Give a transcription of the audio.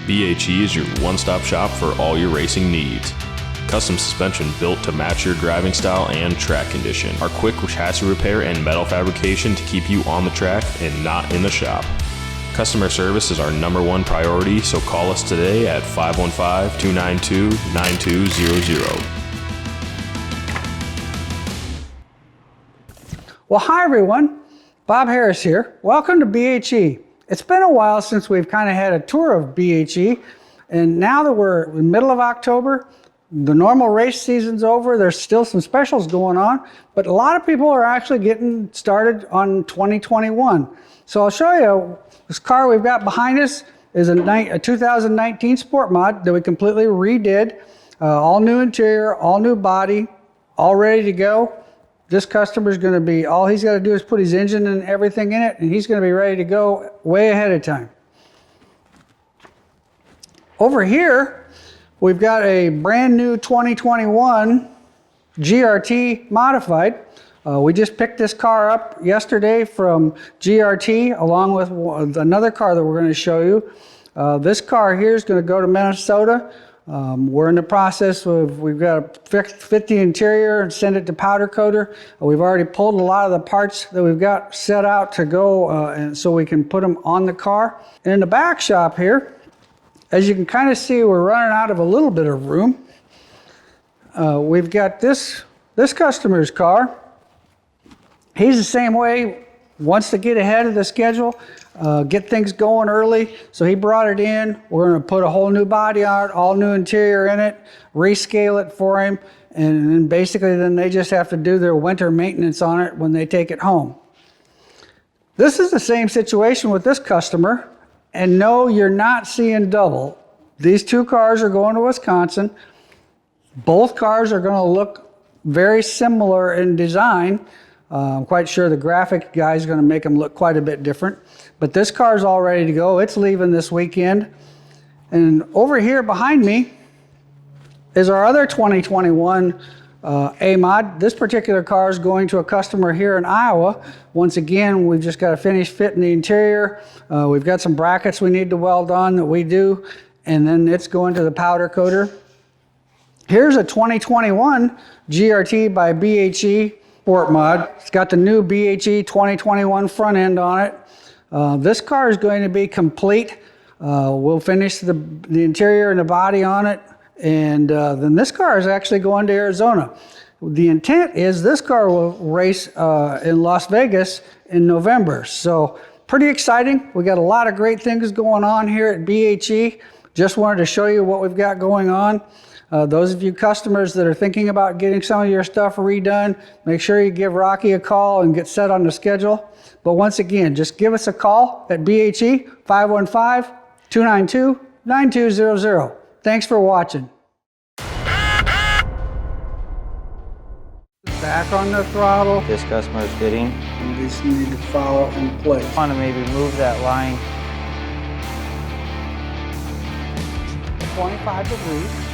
BHE is your one-stop shop for all your racing needs. Custom suspension built to match your driving style and track condition. Our quick chassis repair and metal fabrication to keep you on the track and not in the shop. Customer service is our #1 priority, so call us today at 515-292-9200. Well, hi everyone. Bob Harris here. Welcome to BHE. It's been a while since we've kind of had a tour of BHE, and now that we're in the middle of October, the normal race season's over. There's still some specials going on, but a lot of people are actually getting started on 2021. So I'll show you this car we've got behind us is a 2019 Sport Mod that we completely redid. All new interior, all new body, all ready to go. This customer's going to be, all he's got to do is put his engine and everything in it, and he's going to be ready to go way ahead of time. Over here, we've got a brand new 2021 GRT modified. We just picked this car up yesterday from GRT along with another car that we're going to show you. This car here is going to go to Minnesota. We're in the process of, we've got to fit the interior and send it to powder coater. We've already pulled a lot of the parts that we've got set out to go and so we can put them on the car. And in the back shop here, as you can kind of see, we're running out of a little bit of room. We've got this customer's car. He's the same way, wants to get ahead of the schedule, get things going early. So he brought it in. We're going to put a whole new body on it, all new interior in it, rescale it for him, and then basically then they just have to do their winter maintenance on it when they take it home. This is the same situation with this customer. And no, you're not seeing double. These two cars are going to Wisconsin. Both cars are going to look very similar in design. I'm quite sure the graphic guy is going to make them look quite a bit different. But this car is all ready to go. It's leaving this weekend. And over here behind me is our other 2021 A-Mod. This particular car is going to a customer here in Iowa. Once again, we've just got to finish fitting the interior. We've got some brackets we need to weld on that we do, and then it's going to the powder coater. Here's a 2021 GRT by BHE Sport Mod. It's got the new BHE 2021 front end on it. This car is going to be complete. We'll finish the interior and the body on it. And then this car is actually going to Arizona. The intent is this car will race in Las Vegas in November. So pretty exciting. We got a lot of great things going on here at BHE. Just wanted to show you what we've got going on. Those of you customers that are thinking about getting some of your stuff redone, make sure you give Rocky a call and get set on the schedule. But once again, just give us a call at BHE, 515-292-9200. Thanks for watching. Back on the throttle. This customer is fitting. You just need to follow in place. I want to maybe move that line 25 degrees.